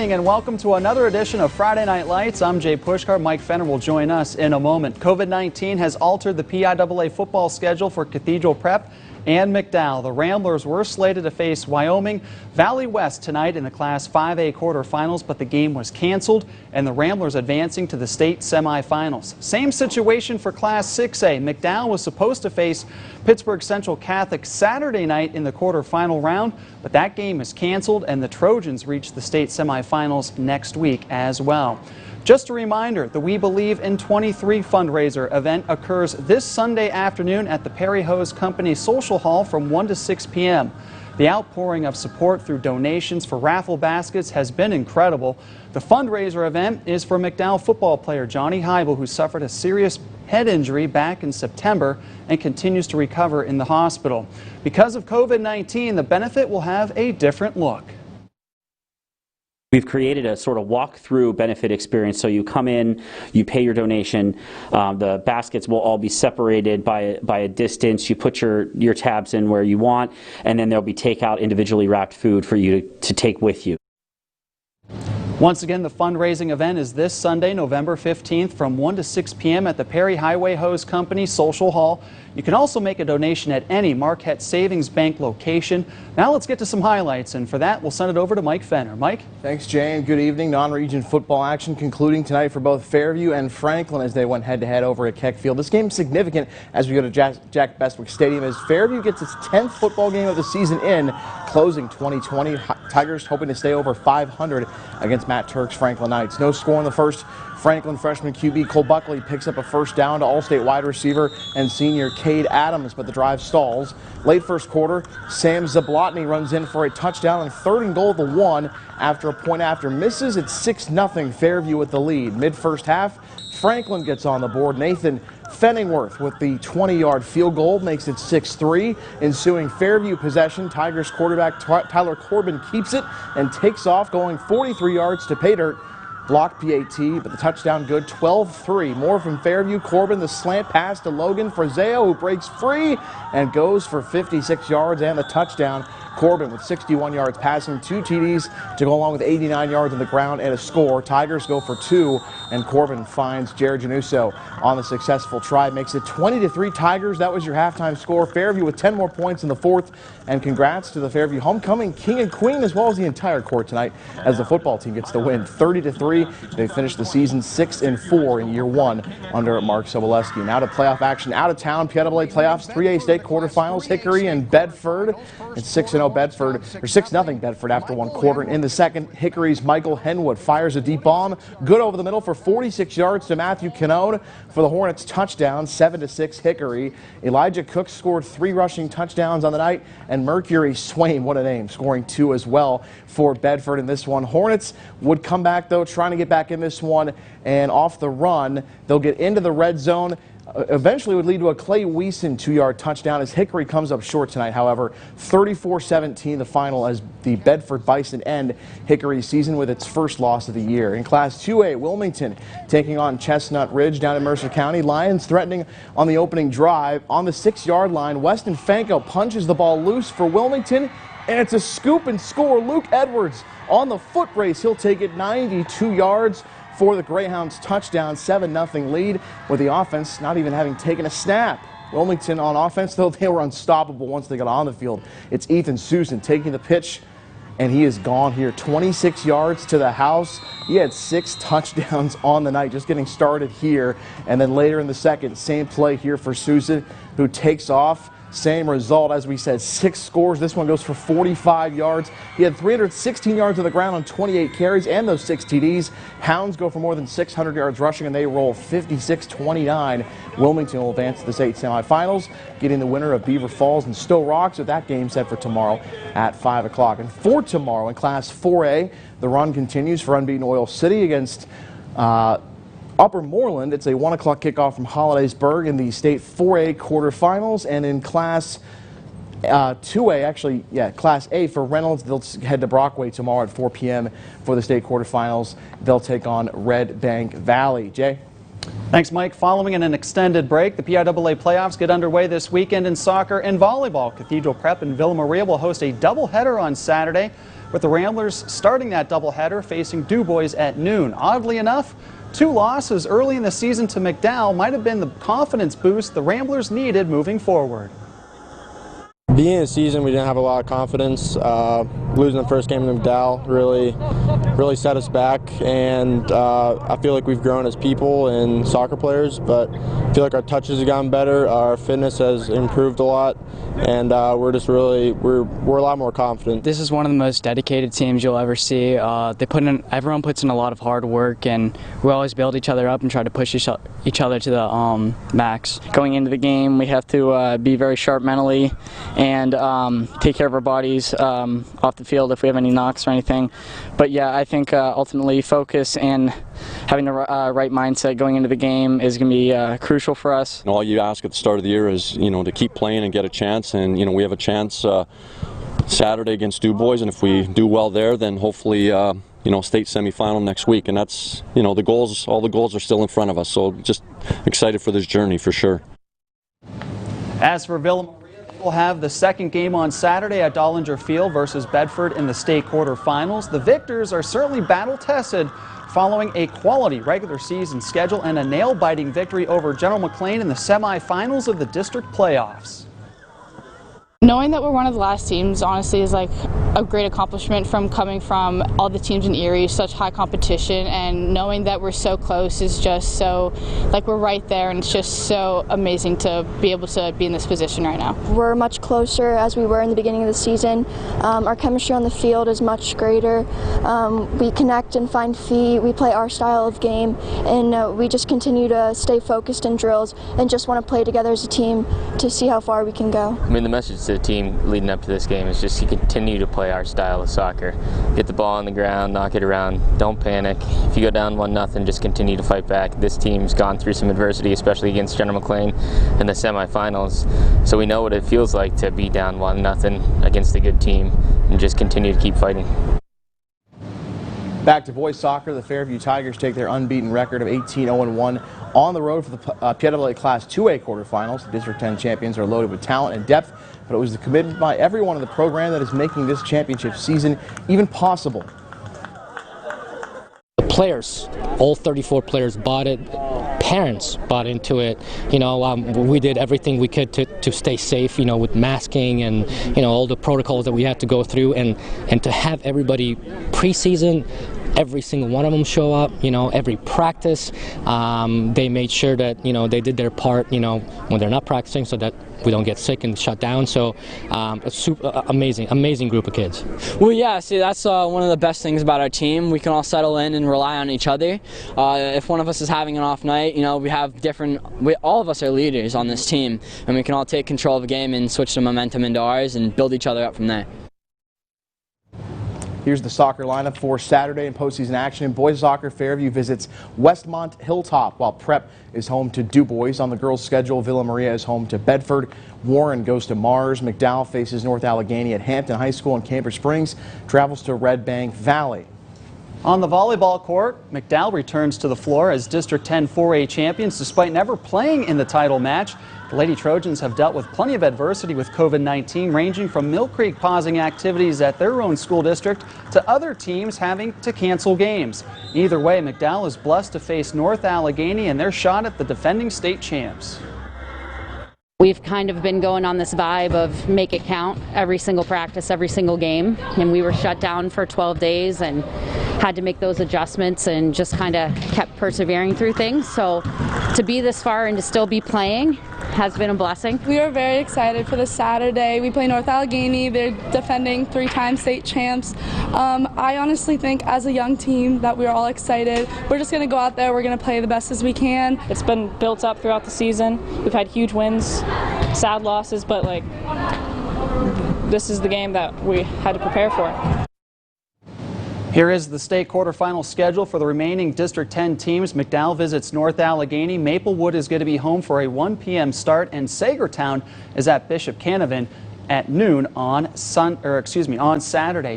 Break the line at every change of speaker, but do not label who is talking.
evening and welcome to another edition of Friday Night Lights. I'm Jay Pushkar. Mike Fenner will join us in a moment. COVID-19 has altered the PIAA football schedule for Cathedral Prep and McDowell. The Ramblers were slated to face Wyoming Valley West tonight in the Class 5A quarterfinals, but the game was canceled and the Ramblers advancing to the state semifinals. Same situation for Class 6A. McDowell was supposed to face Pittsburgh Central Catholic Saturday night in the quarterfinal round, but that game is canceled and the Trojans reach the state semifinals next week as well. Just a reminder, the We Believe in 23 fundraiser event occurs this Sunday afternoon at the Perry Hose Company Social Hall from 1 to 6 p.m. The outpouring of support through donations for raffle baskets has been incredible. The fundraiser event is for McDowell football player Johnny Heibel, who suffered a serious head injury back in September and continues to recover in the hospital. Because of COVID-19, the benefit will have a different look.
We've created a sort of walk-through benefit experience, so you come in, you pay your donation, the baskets will all be separated by a distance, you put your tabs in where you want, and then there'll be takeout individually wrapped food for you to take with you.
Once again, the fundraising event is this Sunday, November 15th from 1 to 6 p.m. at the Perry Highway Hose Company Social Hall. You can also make a donation at any Marquette Savings Bank location. Now let's get to some highlights, and for that we'll send it over to Mike Fenner. Mike?
Thanks, Jay, and good evening. Non-region football action concluding tonight for both Fairview and Franklin as they went head-to-head over at Keck Field. This game is significant as we go to Jack Bestwick Stadium as Fairview gets its 10th football game of the season in, closing 2020. Tigers hoping to stay over 500 against Matt Turk's Franklin Knights. No score in the first. Franklin freshman QB Cole Buckley picks up a first down to All-State wide receiver and senior Cade Adams, but the drive stalls. Late first quarter, Sam Zablotny runs in for a touchdown and 3rd and goal at the 1 after a point after misses. It's 6-0 Fairview with the lead. Mid-first half, Franklin gets on the board. Nathan Fenningworth with the 20-yard field goal makes it 6-3. Ensuing Fairview possession, Tigers quarterback Tyler Corbin keeps it and takes off, going 43 yards to pay dirt. Blocked PAT, but the touchdown good, 12-3. More from Fairview. Corbin, the slant pass to Logan Frazeo, who breaks free and goes for 56 yards and the touchdown. Corbin with 61 yards passing, 2 TDs to go along with 89 yards on the ground and a score. Tigers go for 2, and Corbin finds Jared Januso on the successful try. Makes it 20-3 Tigers. That was your halftime score. Fairview with 10 more points in the 4th. And congrats to the Fairview homecoming king and queen as well as the entire court tonight as the football team gets the win 30-3. They finished the season 6-4 in year 1 under Mark Sobolewski. Now to playoff action out of town. PIAA playoffs, 3A state quarterfinals. Hickory and Bedford. It's 6-0 Bedford, or 6-0 Bedford after 1 quarter. And in the second, Hickory's Michael Henwood fires a deep bomb. Good over the middle for 46 yards to Matthew Canone for the Hornets touchdown, 7-6 Hickory. Elijah Cook scored 3 rushing touchdowns on the night, and Mercury Swain, what a name, scoring 2 as well for Bedford in this one. Hornets would come back, though, trying to get back in this one, and off the run, they'll get into the red zone. Eventually would lead to a Clay Weeson 2-yard touchdown as Hickory comes up short tonight. However, 34-17 the final as the Bedford Bison end Hickory's season with its first loss of the year. In Class 2A, Wilmington taking on Chestnut Ridge down in Mercer County. Lions threatening on the opening drive. On the 6-yard line, Weston Fanko punches the ball loose for Wilmington, and it's a scoop and score. Luke Edwards on the foot race. He'll take it 92 yards. For the Greyhounds touchdown, 7-0 lead with the offense not even having taken a snap. Wilmington on offense, though, they were unstoppable once they got on the field. It's Ethan Susan taking the pitch, and he is gone here. 26 yards to the house. He had 6 touchdowns on the night, just getting started here. And then later in the second, same play here for Susan, who takes off. Same result, as we said, 6 scores. This one goes for 45 yards. He had 316 yards on the ground on 28 carries and those 6 TDs. Hounds go for more than 600 yards rushing, and they roll 56-29. Wilmington will advance to the state semifinals, getting the winner of Beaver Falls and Stowe Rocks with that game set for tomorrow at 5 o'clock. And for tomorrow in Class 4A, the run continues for unbeaten Oil City against Upper Moreland. It's a 1 o'clock kickoff from Hollidaysburg in the state 4A quarterfinals. And in Class 2A, Class A for Reynolds, they'll head to Brockway tomorrow at 4 p.m. for the state quarterfinals. They'll take on Red Bank Valley. Jay?
Thanks, Mike. Following an extended break, the PIAA playoffs get underway this weekend in soccer and volleyball. Cathedral Prep and Villa Maria will host a doubleheader on Saturday, with the Ramblers starting that doubleheader facing Du Bois at noon. Oddly enough, 2 losses early in the season to McDowell might have been the confidence boost the Ramblers needed moving forward.
Beginning of the season, we didn't have a lot of confidence. Losing the first game to McDowell really set us back, and I feel like we've grown as people and soccer players, but I feel like our touches have gotten better, our fitness has improved a lot, and we're a lot more confident.
This is one of the most dedicated teams you'll ever see. Everyone puts in a lot of hard work, and we always build each other up and try to push each other to the max. Going into the game, we have to be very sharp mentally and take care of our bodies off the field if we have any knocks or anything. But yeah, I think ultimately focus and having the right mindset going into the game is going to be crucial for us.
All you ask at the start of the year is, to keep playing and get a chance, and we have a chance Saturday against Du Bois, and if we do well there, then hopefully state semifinal next week, and that's all the goals are still in front of us, so just excited for this journey for sure.
As for Villa, we'll have the second game on Saturday at Dollinger Field versus Bedford in the state quarterfinals. The victors are certainly battle-tested following a quality regular season schedule and a nail-biting victory over General McLean in the semifinals of the district playoffs.
Knowing that we're one of the last teams, honestly, is like a great accomplishment from coming from all the teams in Erie, such high competition, and knowing that we're so close is just so, like, we're right there, and it's just so amazing to be able to be in this position right now.
We're much closer as we were in the beginning of the season. Our chemistry on the field is much greater. We connect and find feet, we play our style of game, and we just continue to stay focused in drills and just want to play together as a team to see how far we can go.
I mean, the message to the team leading up to this game is just to continue to play our style of soccer. Get the ball on the ground, knock it around, don't panic. If you go down 1-0, just continue to fight back. This team's gone through some adversity, especially against General McLean in the semifinals, so we know what it feels like to be down 1-0 against a good team and just continue to keep fighting.
Back to boys soccer, the Fairview Tigers take their unbeaten record of 18-0-1 on the road for the PULA Class 2A quarterfinals. The District 10 champions are loaded with talent and depth, but it was the commitment by everyone in the program that is making this championship season even possible.
The players, all 34 players bought it. Parents bought into it. We did everything we could to stay safe, with masking and, all the protocols that we had to go through, and to have everybody preseason, every single one of them show up, every practice. They made sure that, they did their part, when they're not practicing, so that we don't get sick and shut down. So a super amazing group of kids.
Well, yeah, see, that's one of the best things about our team. We can all settle in and rely on each other. If one of us is having an off night, we have all of us are leaders on this team, and we can all take control of the game and switch the momentum into ours and build each other up from there.
Here's the soccer lineup for Saturday in postseason action. In boys soccer, Fairview visits Westmont Hilltop, while Prep is home to Du Bois. On the girls' schedule, Villa Maria is home to Bedford. Warren goes to Mars. McDowell faces North Allegheny at Hampton High School, and Camper Springs travels to Red Bank Valley.
On the volleyball court, McDowell returns to the floor as District 10 4A champions despite never playing in the title match. The Lady Trojans have dealt with plenty of adversity with COVID-19, ranging from Mill Creek pausing activities at their own school district to other teams having to cancel games. Either way, McDowell is blessed to face North Allegheny in their shot at the defending state champs.
We've kind of been going on this vibe of make it count every single practice, every single game, and we were shut down for 12 days and had to make those adjustments and just kind of kept persevering through things. So to be this far and to still be playing has been a blessing.
We are very excited for this Saturday. We play North Allegheny. They're defending 3-time state champs. I honestly think as a young team that we're all excited. We're just going to go out there, we're going to play the best as we can.
It's been built up throughout the season. We've had huge wins, sad losses, but this is the game that we had to prepare for.
Here is the state quarterfinal schedule for the remaining District 10 teams. McDowell visits North Allegheny. Maplewood is going to be home for a 1 p.m. start, and Sagertown is at Bishop Canevin at noon on Saturday.